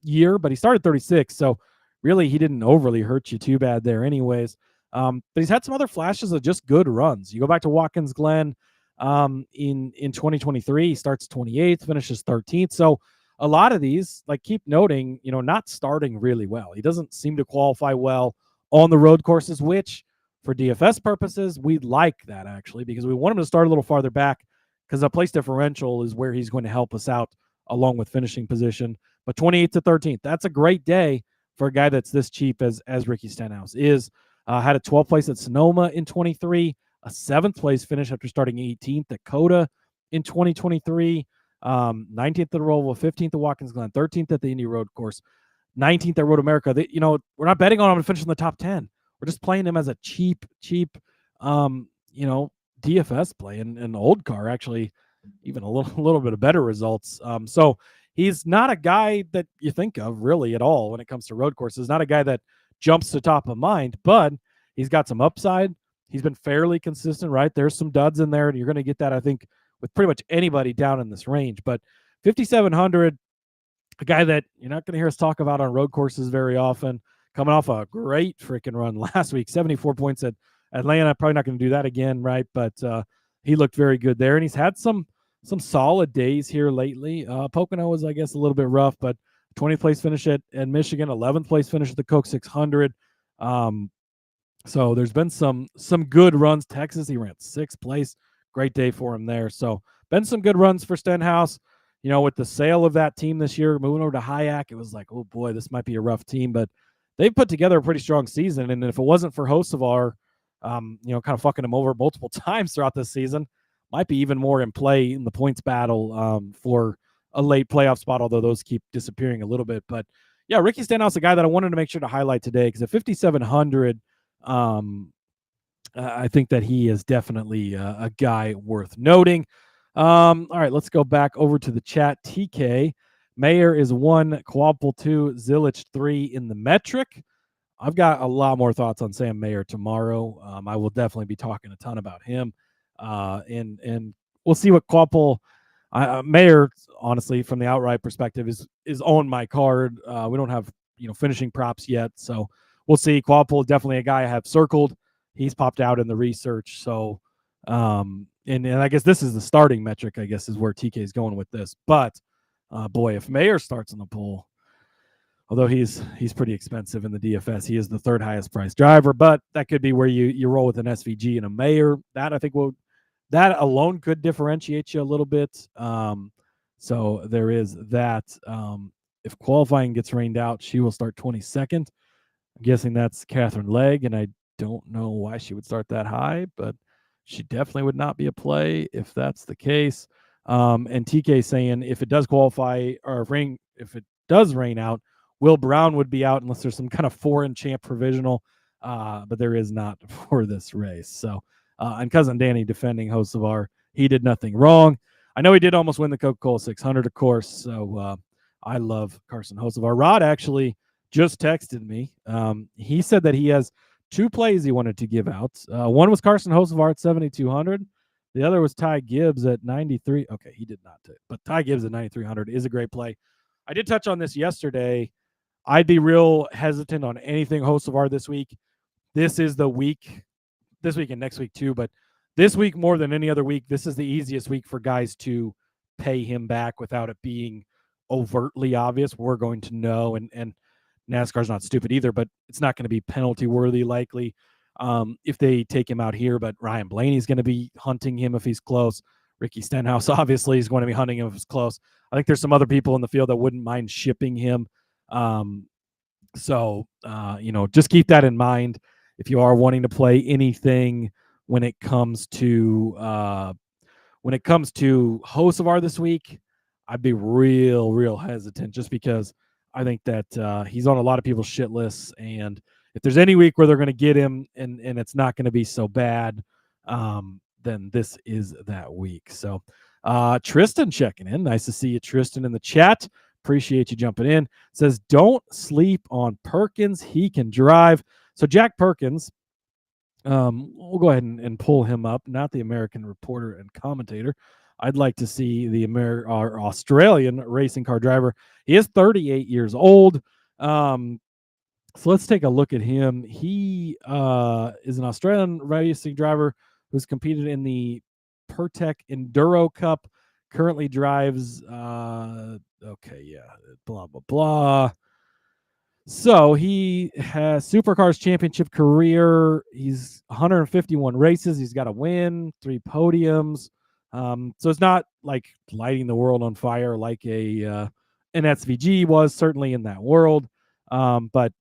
year, but he started 36th. So really, he didn't overly hurt you too bad there anyways. But he's had some other flashes of just good runs. You go back to Watkins Glen in 2023, he starts 28th, finishes 13th. So a lot of these, like, keep noting, not starting really well. He doesn't seem to qualify well on the road courses, which for DFS purposes, we like that actually, because we want him to start a little farther back because a place differential is where he's going to help us out along with finishing position. But 28th to 13th, that's a great day for a guy that's this cheap as Ricky Stenhouse is. Had a 12th place at Sonoma in 23, a 7th place finish after starting 18th at Coda in 2023, 19th at the Roval, 15th at Watkins Glen, 13th at the Indy Road Course, 19th at Road America. We're not betting on him to finish in the top 10. We're just playing him as a cheap, DFS play, and Old Car actually even a little bit of better results. So he's not a guy that you think of really at all when it comes to road courses. Not a guy that jumps to top of mind, but he's got some upside. He's been fairly consistent, right? There's some duds in there, and you're going to get that, I think, with pretty much anybody down in this range. But 5,700, a guy that you're not going to hear us talk about on road courses very often, coming off a great freaking run last week, 74 points at Atlanta. Probably not going to do that again, right? But he looked very good there, and he's had some solid days here lately. Pocono was, I guess, a little bit rough, but 20th place finish at Michigan, 11th place finish at the Coke 600. So there's been some good runs. Texas, he ran 6th place. Great day for him there. So been some good runs for Stenhouse. With the sale of that team this year, moving over to Hayek, it was like, oh boy, this might be a rough team, but they've put together a pretty strong season. And if it wasn't for Hocevar, kind of fucking him over multiple times throughout this season, might be even more in play in the points battle for a late playoff spot, although those keep disappearing a little bit. But yeah, Ricky Stenhouse, a guy that I wanted to make sure to highlight today, because at 5,700, I think that he is definitely a guy worth noting. All right, let's go back over to the chat. TK, Mayer is 1, Quapple 2, Zilich 3 in the metric. I've got a lot more thoughts on Sam Mayer tomorrow. I will definitely be talking a ton about him. And we'll see what Quapple, Mayer, honestly, from the outright perspective, is on my card. We don't have finishing props yet, so we'll see. Quapple, definitely a guy I have circled. He's popped out in the research, so and I guess this is the starting metric, I guess, is where TK is going with this. But boy, if Mayer starts in the pool, although he's pretty expensive in the DFS, he is the 3rd highest priced driver, but that could be where you roll with an SVG and a Mayer. That I think that alone could differentiate you a little bit. So there is that. If qualifying gets rained out, she will start 22nd. I'm guessing that's Catherine Legg, and I don't know why she would start that high, but she definitely would not be a play if that's the case. And TK saying if it does qualify or if it does rain out, Will Brown would be out unless there's some kind of foreign champ provisional, but there is not for this race. So, and Cousin Danny defending Hocevar, he did nothing wrong. I know he did almost win the Coca-Cola 600, of course. So I love Carson Hocevar. Rod actually just texted me. He said that he has 2 plays he wanted to give out. One was Carson Hocevar at 7,200. The other was Ty Gibbs at 93. Okay, he did not take, but Ty Gibbs at 9,300 is a great play. I did touch on this yesterday. I'd be real hesitant on anything Hocevar this week. This is the week, this week and next week too, but this week more than any other week, this is the easiest week for guys to pay him back without it being overtly obvious. We're going to know, and NASCAR's not stupid either, but it's not going to be penalty worthy likely if they take him out here. But Ryan Blaney's going to be hunting him if he's close. Ricky Stenhouse obviously is going to be hunting him if he's close. I think there's some other people in the field that wouldn't mind shipping him. So just keep that in mind if you are wanting to play anything when it comes to Hocevar this week. I'd be real hesitant just because I think that he's on a lot of people's shit lists, and if there's any week where they're going to get him and it's not going to be so bad, then this is that week. So Tristan checking in. Nice to see you, Tristan, in the chat. Appreciate you jumping in. Says, don't sleep on Perkins. He can drive. So Jack Perkins, we'll go ahead and pull him up, not the American reporter and commentator. I'd like to see our Australian racing car driver. He is 38 years old. So let's take a look at him. He is an Australian racing driver who's competed in the Pertec Enduro Cup, Currently drives, blah, blah, blah. So he has Supercars championship career. He's 151 races. He's got a win, 3 podiums. So it's not like lighting the world on fire like an SVG was, certainly in that world. But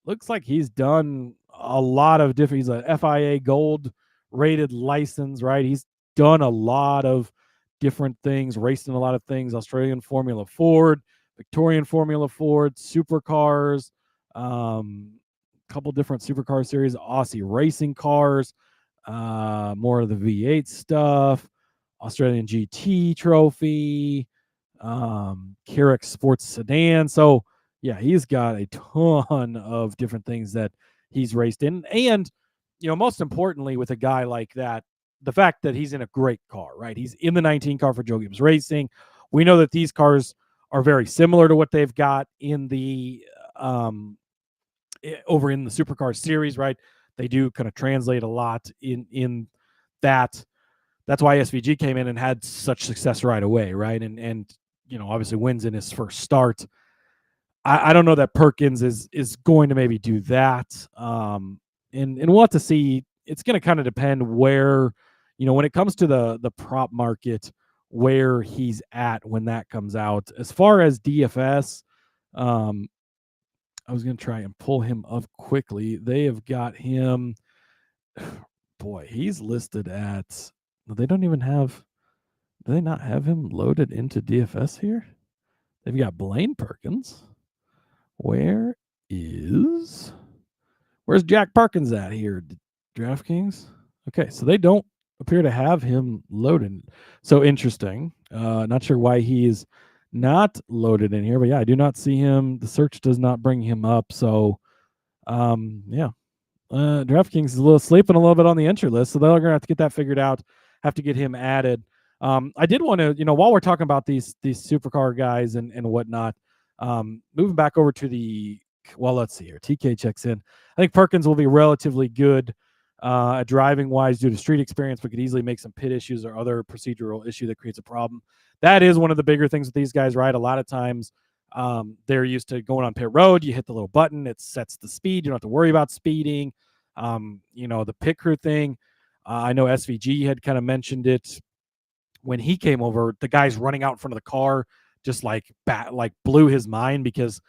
looks like he's done a lot of different. He's a FIA gold rated license, right? He's done a lot of different things, raced in a lot of things. Australian Formula Ford, Victorian Formula Ford, supercars, couple different supercar series, Aussie racing cars, more of the V8 stuff, Australian GT trophy, Carrick sports sedan. So yeah, he's got a ton of different things that he's raced in. And, most importantly, with a guy like that, the fact that he's in a great car, right? He's in the 19 car for Joe Gibbs Racing. We know that these cars are very similar to what they've got in the over in the supercar series, right? They do kind of translate a lot in that. That's why SVG came in and had such success right away, right? And obviously wins in his first start. I don't know that Perkins is going to maybe do that. And we'll have to see. It's going to kind of depend where, when it comes to the prop market, where he's at when that comes out. As far as DFS, I was going to try and pull him up quickly. They have got him. Boy, he's listed at. They don't even have. Do they not have him loaded into DFS here? They've got Blaine Perkins. Where's Jack Perkins at here? DraftKings. Okay, so they don't appear to have him loaded. So interesting. Not sure why he is not loaded in here, but yeah, I do not see him. The search does not bring him up. So, DraftKings is sleeping a little bit on the entry list, so they're going to have to get that figured out. Have to get him added. I did want to, while we're talking about these supercar guys and whatnot, moving back over to let's see here. TK checks in. I think Perkins will be relatively good driving wise due to street experience, but could easily make some pit issues or other procedural issue that creates a problem. That is one of the bigger things with these guys, right? A lot of times they're used to going on pit road. You hit the little button, it sets the speed. You don't have to worry about speeding. The pit crew thing. I know SVG had kind of mentioned it when he came over. The guys running out in front of the car just like blew his mind, because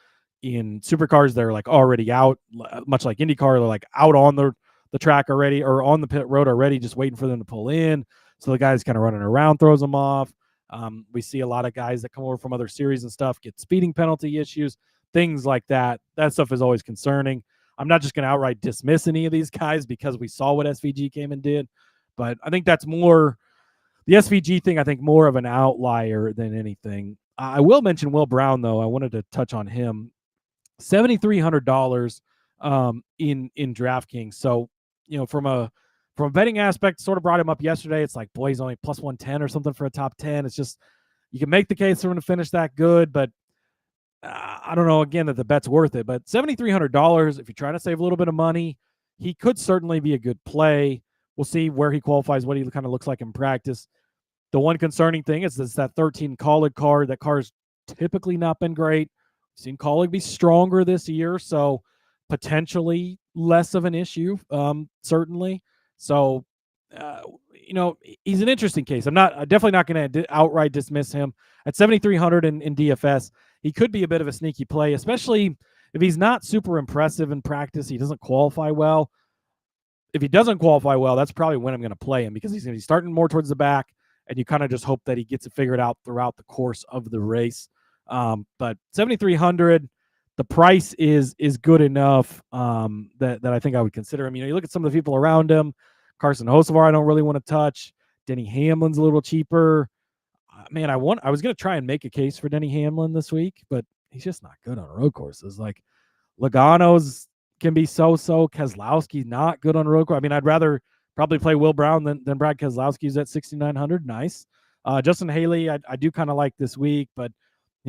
in supercars they're like already out, much like IndyCar. They're like out on the track already, or on the pit road already, just waiting for them to pull in. So the guys kind of running around throws them off. We see a lot of guys that come over from other series and stuff get speeding penalty issues, things like that. That stuff is always concerning. I'm not just going to outright dismiss any of these guys because we saw what SVG came and did, but I think that's more the SVG thing. I think more of an outlier than anything. I will mention Will Brown though. I wanted to touch on him. $7,300 in DraftKings. So from a betting aspect, sort of brought him up yesterday. It's like, boy, he's only plus 110 or something for a top 10. It's just, you can make the case for him to finish that good, but I don't know, again, that the bet's worth it. But $7,300, if you're trying to save a little bit of money, he could certainly be a good play. We'll see where he qualifies, what he kind of looks like in practice. The one concerning thing is that 13 Colleague car. That car's typically not been great. We've seen Colleague be stronger this year, so potentially less of an issue, certainly. So, he's an interesting case. I'm definitely not going to outright dismiss him at 7,300 in DFS. He could be a bit of a sneaky play, especially if he's not super impressive in practice. He doesn't qualify well. If he doesn't qualify well, that's probably when I'm going to play him, because he's going to be starting more towards the back, and you kind of just hope that he gets it figured out throughout the course of the race. But 7,300. The price is good enough that I think I would consider him. You look at some of the people around him. Carson Hocevar, I don't really want to touch. Denny Hamlin's a little cheaper. Man, I was going to try and make a case for Denny Hamlin this week, but he's just not good on road courses. Like Logano's can be so-so. Keselowski's not good on road course. I mean, I'd rather probably play Will Brown than Brad Keselowski's at 6,900. Nice. Justin Haley, I do kind of like this week, but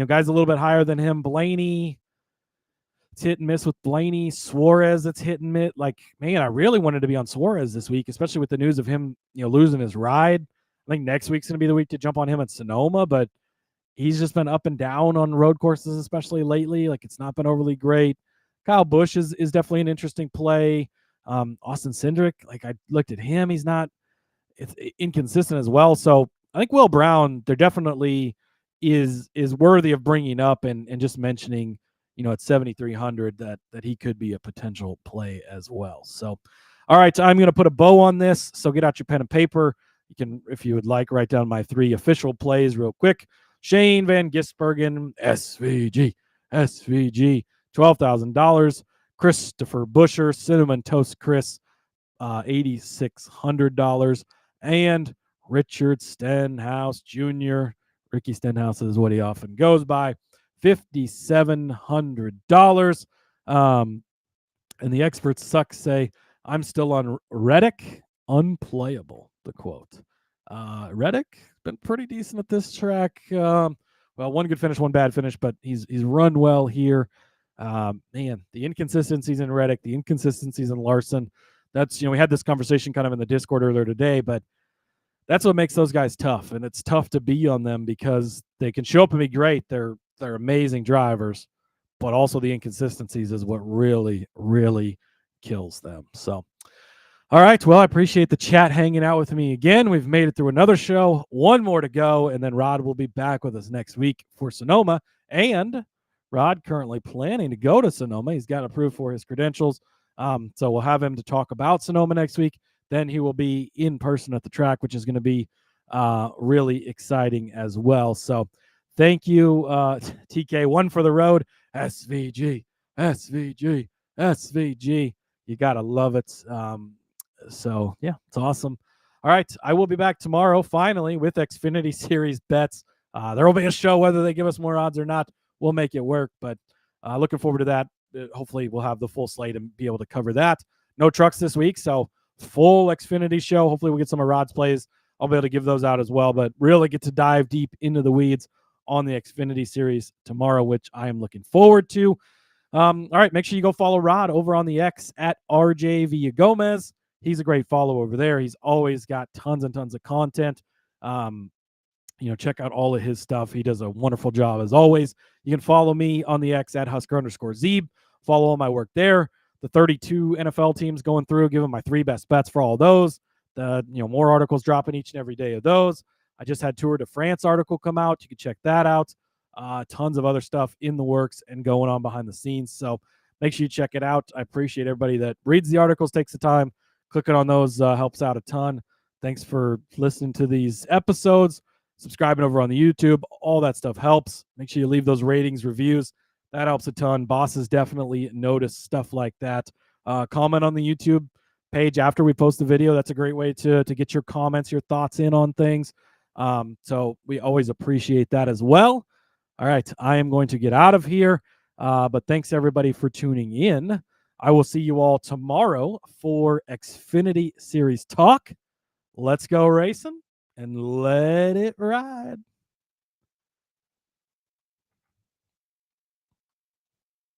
guys a little bit higher than him. Blaney, it's hit and miss with Blaney. Suarez, it's hit and miss. Like, man, I really wanted to be on Suarez this week, especially with the news of him, losing his ride. I think next week's going to be the week to jump on him at Sonoma, but he's just been up and down on road courses, especially lately. Like, it's not been overly great. Kyle Busch is definitely an interesting play. Austin Cindric, like, I looked at him. He's not, it's inconsistent as well. So I think Will Brown, there definitely is worthy of bringing up and just mentioning, at 7,300 that he could be a potential play as well. So, all right, I'm going to put a bow on this. So get out your pen and paper. You can, if you would like, write down my 3 official plays real quick. Shane Van Gisbergen, SVG, $12,000. Christopher Buescher, Cinnamon Toast Chris, $8,600. And Richard Stenhouse Jr., Ricky Stenhouse is what he often goes by, $5,700. And the experts say, I'm still on Reddick, unplayable, the quote. Reddick been pretty decent at this track. Well, one good finish, one bad finish, but he's run well here. Man, the inconsistencies in Reddick, the inconsistencies in Larson. That's, we had this conversation kind of in the Discord earlier today, but that's what makes those guys tough. And it's tough to be on them because they can show up and be great. They're amazing drivers, but also the inconsistencies is what really, really kills them. So, all right. Well, I appreciate the chat hanging out with me again. We've made it through another show. One more to go, and then Rod will be back with us next week for Sonoma. And Rod currently planning to go to Sonoma. He's got approved for his credentials. So we'll have him to talk about Sonoma next week. Then he will be in person at the track, which is going to be really exciting as well. So thank you, TK. One for the road. SVG. You got to love it. So, yeah, it's awesome. All right, I will be back tomorrow, finally, with Xfinity Series bets. There will be a show, whether they give us more odds or not. We'll make it work, but looking forward to that. Hopefully, we'll have the full slate and be able to cover that. No trucks this week, so full Xfinity show. Hopefully, we'll get some of Rod's plays. I'll be able to give those out as well, but really get to dive deep into the weeds on the Xfinity Series tomorrow, which I am looking forward to. All right, make sure you go follow Rod over on the X at RJ Villagomez. He's a great follow over there. He's always got tons and tons of content. Check out all of his stuff. He does a wonderful job as always. You can follow me on the X at Husker_Zeeb. Follow all my work there. The 32 NFL teams going through, giving my 3 best bets for all those. More articles dropping each and every day of those. I just had Tour de France article come out. You can check that out. Tons of other stuff in the works and going on behind the scenes. So make sure you check it out. I appreciate everybody that reads the articles, takes the time. Clicking on those helps out a ton. Thanks for listening to these episodes. Subscribing over on the YouTube. All that stuff helps. Make sure you leave those ratings, reviews. That helps a ton. Bosses definitely notice stuff like that. Comment on the YouTube page after we post the video. That's a great way to get your comments, your thoughts in on things. So we always appreciate that as well. All right, I am going to get out of here. But thanks everybody for tuning in. I will see you all tomorrow for Xfinity Series talk. Let's go racing and let it ride.